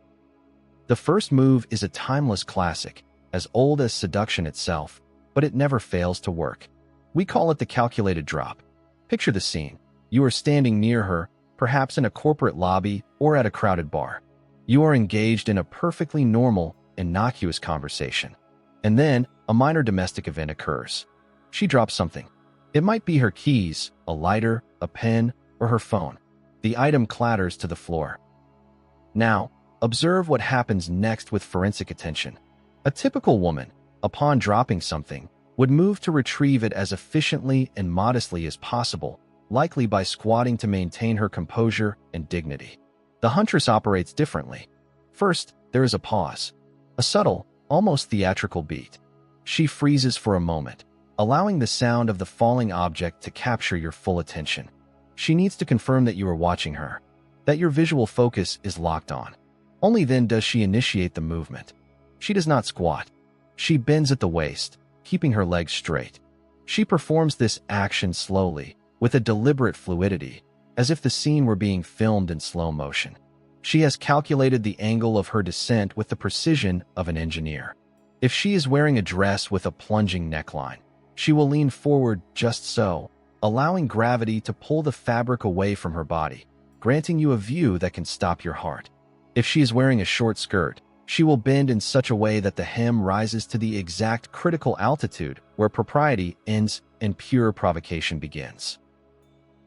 The first move is a timeless classic, as old as seduction itself, but it never fails to work. We call it the calculated drop. Picture the scene. You are standing near her, perhaps in a corporate lobby or at a crowded bar. You are engaged in a perfectly normal, innocuous conversation. And then, a minor domestic event occurs. She drops something. It might be her keys, a lighter, a pen, or her phone. The item clatters to the floor. Now, observe what happens next with forensic attention. A typical woman, upon dropping something, would move to retrieve it as efficiently and modestly as possible, likely by squatting to maintain her composure and dignity. The Huntress operates differently. First, there is a pause. A subtle, almost theatrical beat. She freezes for a moment, allowing the sound of the falling object to capture your full attention. She needs to confirm that you are watching her, that your visual focus is locked on. Only then does she initiate the movement. She does not squat. She bends at the waist, keeping her legs straight. She performs this action slowly, with a deliberate fluidity, as if the scene were being filmed in slow motion. She has calculated the angle of her descent with the precision of an engineer. If she is wearing a dress with a plunging neckline, she will lean forward just so, allowing gravity to pull the fabric away from her body, granting you a view that can stop your heart. If she is wearing a short skirt, she will bend in such a way that the hem rises to the exact critical altitude where propriety ends and pure provocation begins.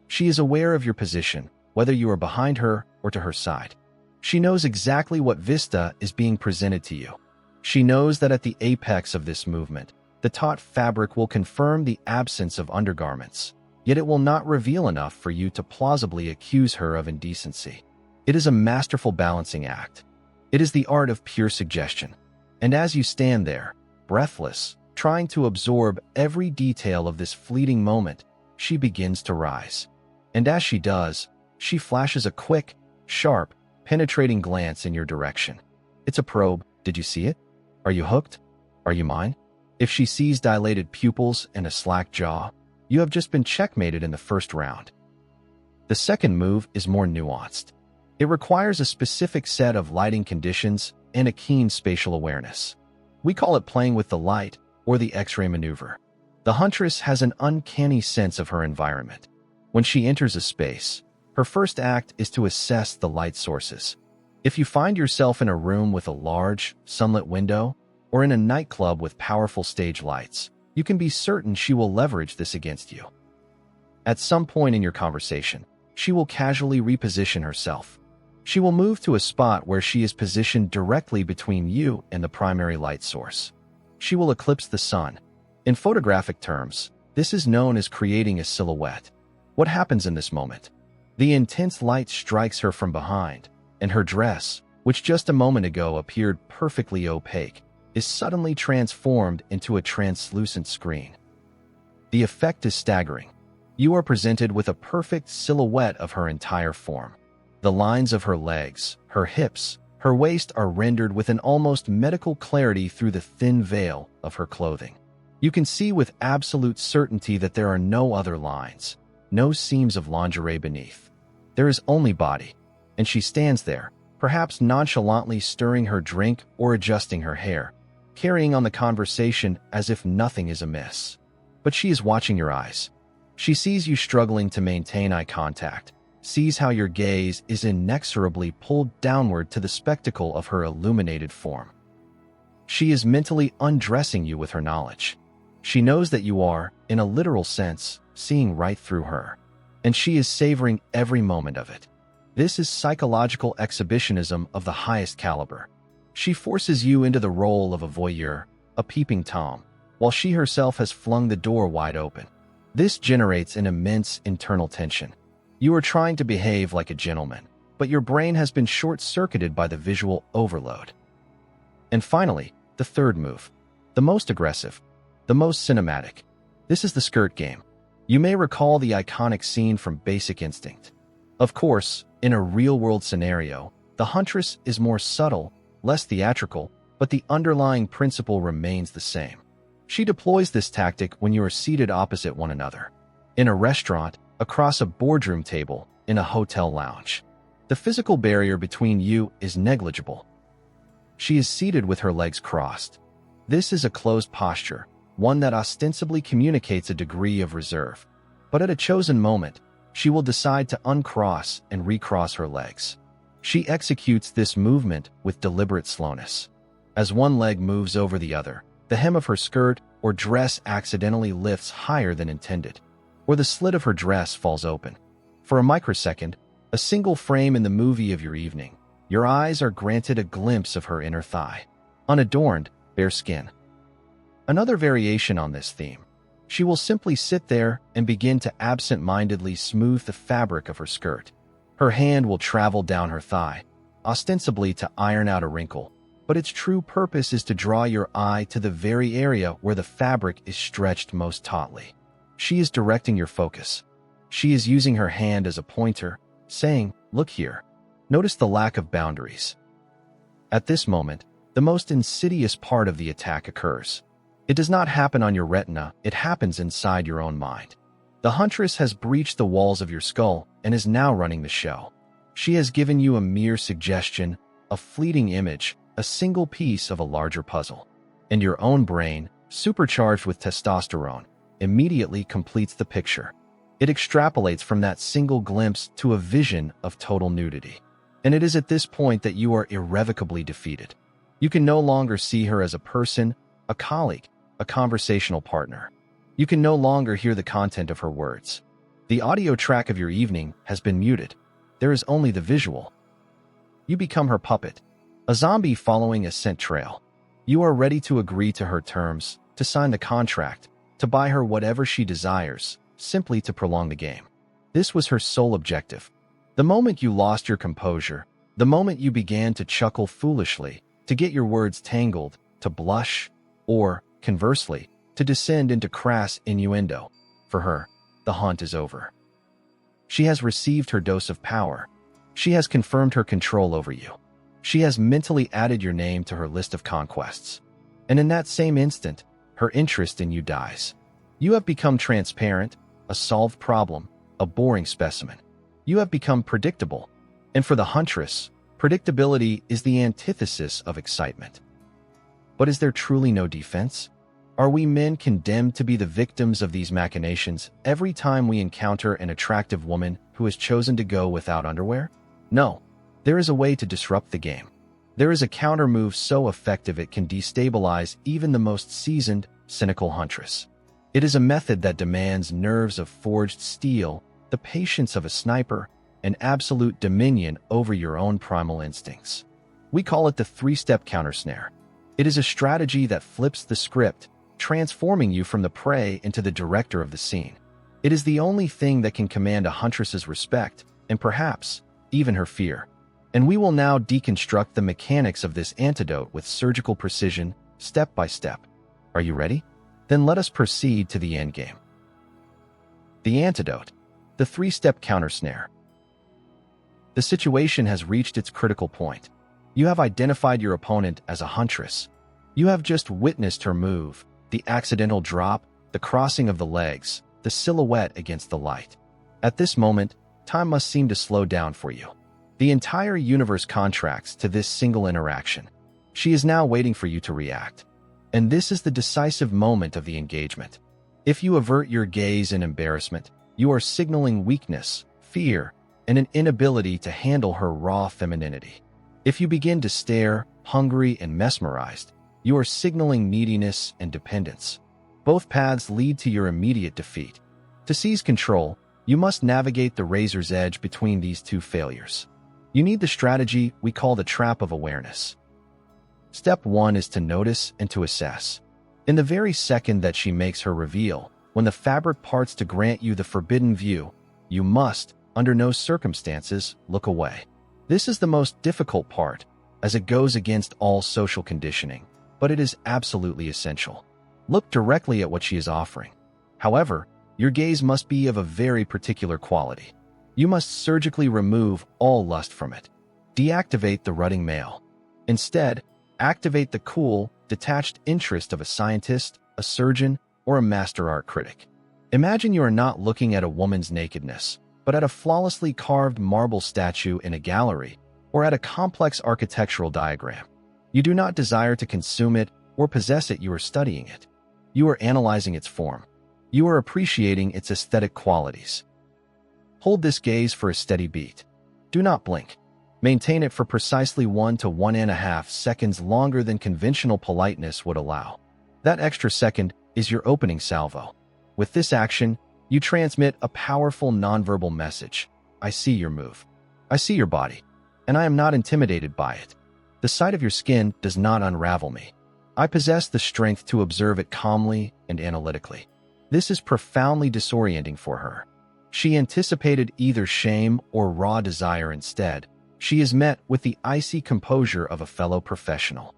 She is aware of your position, whether you are behind her or to her side. She knows exactly what vista is being presented to you. She knows that at the apex of this movement, the taut fabric will confirm the absence of undergarments, yet it will not reveal enough for you to plausibly accuse her of indecency. It is a masterful balancing act. It is the art of pure suggestion. And as you stand there, breathless, trying to absorb every detail of this fleeting moment, she begins to rise. And as she does, she flashes a quick, sharp, penetrating glance in your direction. It's a probe. Did you see it? Are you hooked? Are you mine? If she sees dilated pupils and a slack jaw, you have just been checkmated in the first round. The second move is more nuanced. It requires a specific set of lighting conditions and a keen spatial awareness. We call it playing with the light or the X-ray maneuver. The Huntress has an uncanny sense of her environment. When she enters a space, her first act is to assess the light sources. If you find yourself in a room with a large, sunlit window, or in a nightclub with powerful stage lights, you can be certain she will leverage this against you. At some point in your conversation, she will casually reposition herself. She will move to a spot where she is positioned directly between you and the primary light source. She will eclipse the sun. In photographic terms, this is known as creating a silhouette. What happens in this moment? The intense light strikes her from behind, and her dress, which just a moment ago appeared perfectly opaque, is suddenly transformed into a translucent screen. The effect is staggering. You are presented with a perfect silhouette of her entire form. The lines of her legs, her hips, her waist are rendered with an almost medical clarity through the thin veil of her clothing. You can see with absolute certainty that there are no other lines, no seams of lingerie beneath. There is only body, and she stands there, perhaps nonchalantly stirring her drink or adjusting her hair, carrying on the conversation as if nothing is amiss. But she is watching your eyes. She sees you struggling to maintain eye contact, sees how your gaze is inexorably pulled downward to the spectacle of her illuminated form. She is mentally undressing you with her knowledge. She knows that you are, in a literal sense, seeing right through her, and she is savoring every moment of it. This is psychological exhibitionism of the highest caliber. She forces you into the role of a voyeur, a peeping Tom, while she herself has flung the door wide open. This generates an immense internal tension. You are trying to behave like a gentleman, but your brain has been short-circuited by the visual overload. And finally, the third move. The most aggressive. The most cinematic. This is the skirt game. You may recall the iconic scene from Basic Instinct. Of course, in a real-world scenario, the Huntress is more subtle, less theatrical, but the underlying principle remains the same. She deploys this tactic when you are seated opposite one another. In a restaurant, across a boardroom table, in a hotel lounge. The physical barrier between you is negligible. She is seated with her legs crossed. This is a closed posture, one that ostensibly communicates a degree of reserve. But at a chosen moment, she will decide to uncross and recross her legs. She executes this movement with deliberate slowness. As one leg moves over the other, the hem of her skirt or dress accidentally lifts higher than intended, or the slit of her dress falls open. For a microsecond, a single frame in the movie of your evening, your eyes are granted a glimpse of her inner thigh, unadorned, bare skin. Another variation on this theme. She will simply sit there and begin to absent-mindedly smooth the fabric of her skirt. Her hand will travel down her thigh, ostensibly to iron out a wrinkle, but its true purpose is to draw your eye to the very area where the fabric is stretched most tautly. She is directing your focus. She is using her hand as a pointer, saying, "Look here." Notice the lack of boundaries. At this moment, the most insidious part of the attack occurs. It does not happen on your retina, it happens inside your own mind. The Huntress has breached the walls of your skull and is now running the show. She has given you a mere suggestion, a fleeting image, a single piece of a larger puzzle. And your own brain, supercharged with testosterone, immediately completes the picture. It extrapolates from that single glimpse to a vision of total nudity. And it is at this point that you are irrevocably defeated. You can no longer see her as a person, a colleague, a conversational partner. You can no longer hear the content of her words. The audio track of your evening has been muted. There is only the visual. You become her puppet, a zombie following a scent trail. You are ready to agree to her terms, to sign the contract, to buy her whatever she desires, simply to prolong the game. This was her sole objective. The moment you lost your composure, the moment you began to chuckle foolishly, to get your words tangled, to blush, or, conversely, to descend into crass innuendo, for her, the hunt is over. She has received her dose of power. She has confirmed her control over you. She has mentally added your name to her list of conquests. And in that same instant, her interest in you dies. You have become transparent, a solved problem, a boring specimen. You have become predictable. And for the Huntress, predictability is the antithesis of excitement. But is there truly no defense? Are we men condemned to be the victims of these machinations every time we encounter an attractive woman who has chosen to go without underwear? No. There is a way to disrupt the game. There is a counter-move so effective it can destabilize even the most seasoned, cynical Huntress. It is a method that demands nerves of forged steel, the patience of a sniper, and absolute dominion over your own primal instincts. We call it the three-step counter-snare. It is a strategy that flips the script, transforming you from the prey into the director of the scene. It is the only thing that can command a Huntress's respect, and perhaps even her fear. And we will now deconstruct the mechanics of this antidote with surgical precision, step by step. Are you ready? Then let us proceed to the endgame. The antidote. The three-step counter-snare. The situation has reached its critical point. You have identified your opponent as a Huntress. You have just witnessed her move, the accidental drop, the crossing of the legs, the silhouette against the light. At this moment, time must seem to slow down for you. The entire universe contracts to this single interaction. She is now waiting for you to react. And this is the decisive moment of the engagement. If you avert your gaze in embarrassment, you are signaling weakness, fear, and an inability to handle her raw femininity. If you begin to stare, hungry and mesmerized, you are signaling neediness and dependence. Both paths lead to your immediate defeat. To seize control, You must navigate the razor's edge between these two failures. You need the strategy we call the trap of awareness. Step 1 is to notice and to assess. In the very second that she makes her reveal, when the fabric parts to grant you the forbidden view, you must, under no circumstances, look away. This is the most difficult part, as it goes against all social conditioning, but it is absolutely essential. Look directly at what she is offering. However, your gaze must be of a very particular quality. You must surgically remove all lust from it. Deactivate the rutting male. Instead, activate the cool, detached interest of a scientist, a surgeon, or a master art critic. Imagine you are not looking at a woman's nakedness, but at a flawlessly carved marble statue in a gallery, or at a complex architectural diagram. You do not desire to consume it or possess it, you are studying it. You are analyzing its form. You are appreciating its aesthetic qualities. Hold this gaze for a steady beat. Do not blink. Maintain it for precisely 1 to 1.5 seconds longer than conventional politeness would allow. That extra second is your opening salvo. With this action, you transmit a powerful nonverbal message. I see your move. I see your body, and I am not intimidated by it. The sight of your skin does not unravel me. I possess the strength to observe it calmly and analytically. This is profoundly disorienting for her. She anticipated either shame or raw desire instead. She is met with the icy composure of a fellow professional.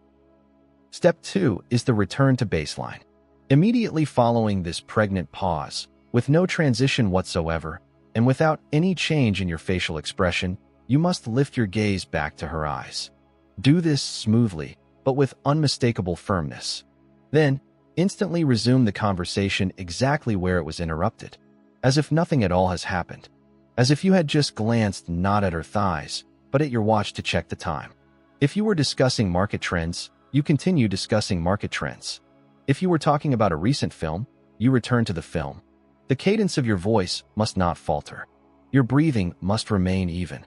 Step 2 is the return to baseline. Immediately following this pregnant pause, with no transition whatsoever, and without any change in your facial expression, you must lift your gaze back to her eyes. Do this smoothly, but with unmistakable firmness. Then, instantly resume the conversation exactly where it was interrupted, as if nothing at all has happened, as if you had just glanced not at her thighs, but at your watch to check the time. If you were discussing market trends, you continue discussing market trends. If you were talking about a recent film, you return to the film. The cadence of your voice must not falter. Your breathing must remain even.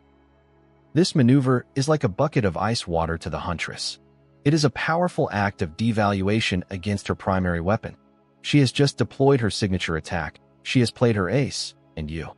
This maneuver is like a bucket of ice water to the Huntress. It is a powerful act of devaluation against her primary weapon. She has just deployed her signature attack. She has played her ace, and you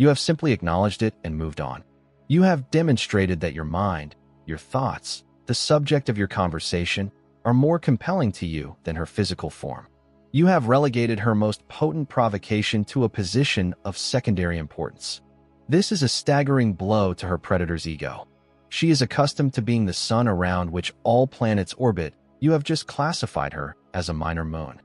have simply acknowledged it and moved on. You have demonstrated that your mind, your thoughts, the subject of your conversation, are more compelling to you than her physical form. You have relegated her most potent provocation to a position of secondary importance. This is a staggering blow to her predator's ego. She is accustomed to being the sun around which all planets orbit. You have just classified her as a minor moon.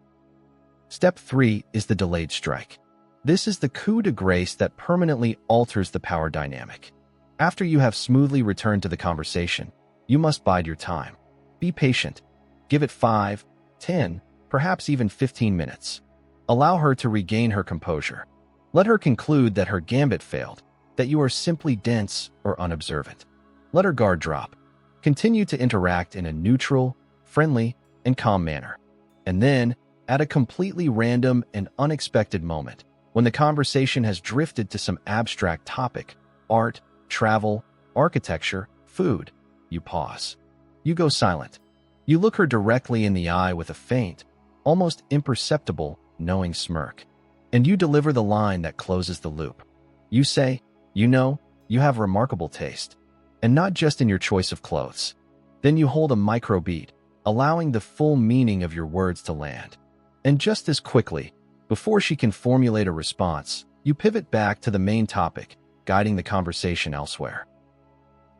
Step 3 is the delayed strike. This is the coup de grace that permanently alters the power dynamic. After you have smoothly returned to the conversation, you must bide your time. Be patient. Give it 5, 10, perhaps even 15 minutes. Allow her to regain her composure. Let her conclude that her gambit failed, that you are simply dense or unobservant. Let her guard drop. Continue to interact in a neutral, friendly, and calm manner. And then, at a completely random and unexpected moment, when the conversation has drifted to some abstract topic, art, travel, architecture, food, you pause. You go silent. You look her directly in the eye with a faint, almost imperceptible, knowing smirk. And you deliver the line that closes the loop. You say, you have remarkable taste. And not just in your choice of clothes. Then you hold a micro beat, allowing the full meaning of your words to land. And just as quickly, before she can formulate a response, you pivot back to the main topic, guiding the conversation elsewhere.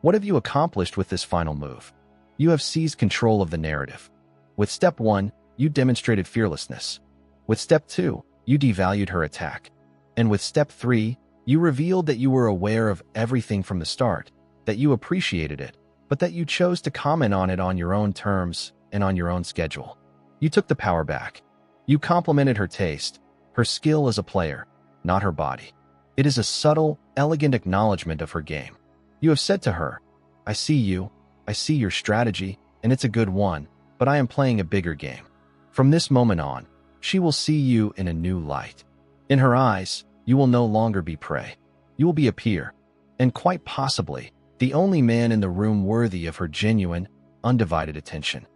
What have you accomplished with this final move? You have seized control of the narrative. With step 1, you demonstrated fearlessness. With step 2, you devalued her attack. And with step 3, you revealed that you were aware of everything from the start, that you appreciated it, but that you chose to comment on it on your own terms and on your own schedule. You took the power back. You complimented her taste, her skill as a player, not her body. It is a subtle, elegant acknowledgement of her game. You have said to her, I see you, I see your strategy, and it's a good one, but I am playing a bigger game. From this moment on, she will see you in a new light. In her eyes, you will no longer be prey. You will be a peer, and quite possibly, the only man in the room worthy of her genuine, undivided attention.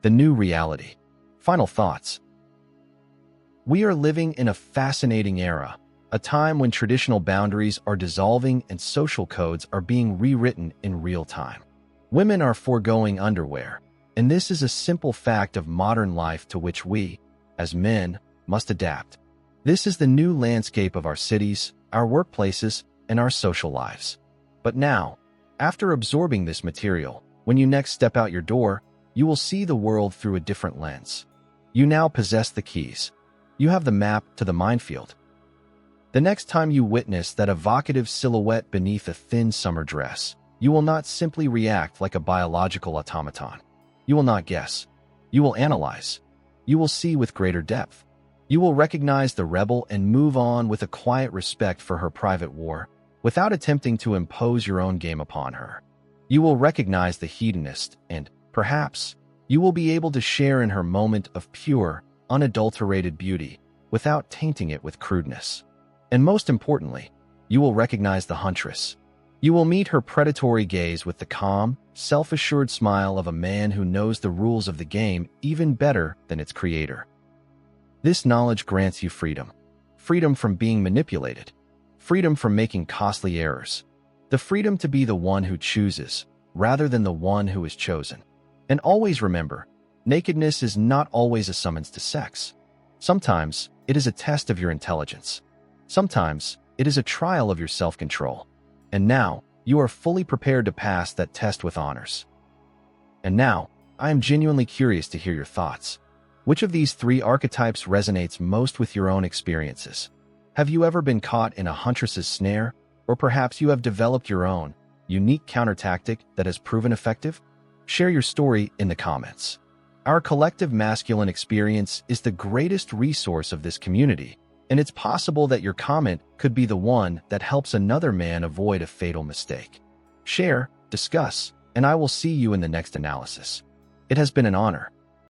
The new reality. Final thoughts. We are living in a fascinating era, a time when traditional boundaries are dissolving and social codes are being rewritten in real time. Women are foregoing underwear, and this is a simple fact of modern life to which we, as men, must adapt. This is the new landscape of our cities, our workplaces, and our social lives. But now, after absorbing this material, when you next step out your door, you will see the world through a different lens. You now possess the keys. You have the map to the minefield. The next time you witness that evocative silhouette beneath a thin summer dress, you will not simply react like a biological automaton. You will not guess. You will analyze. You will see with greater depth. You will recognize the rebel and move on with a quiet respect for her private war, without attempting to impose your own game upon her. You will recognize the hedonist, and, perhaps, you will be able to share in her moment of pure, unadulterated beauty, without tainting it with crudeness. And most importantly, you will recognize the Huntress. You will meet her predatory gaze with the calm, self-assured smile of a man who knows the rules of the game even better than its creator. This knowledge grants you freedom. Freedom from being manipulated. Freedom from making costly errors. The freedom to be the one who chooses, rather than the one who is chosen. And always remember, nakedness is not always a summons to sex. Sometimes, it is a test of your intelligence. Sometimes, it is a trial of your self-control. And now, you are fully prepared to pass that test with honors. And now, I am genuinely curious to hear your thoughts. Which of these three archetypes resonates most with your own experiences? Have you ever been caught in a huntress's snare? Or perhaps you have developed your own, unique counter-tactic that has proven effective? Share your story in the comments. Our collective masculine experience is the greatest resource of this community, and it's possible that your comment could be the one that helps another man avoid a fatal mistake. Share, discuss, and I will see you in the next analysis. It has been an honor.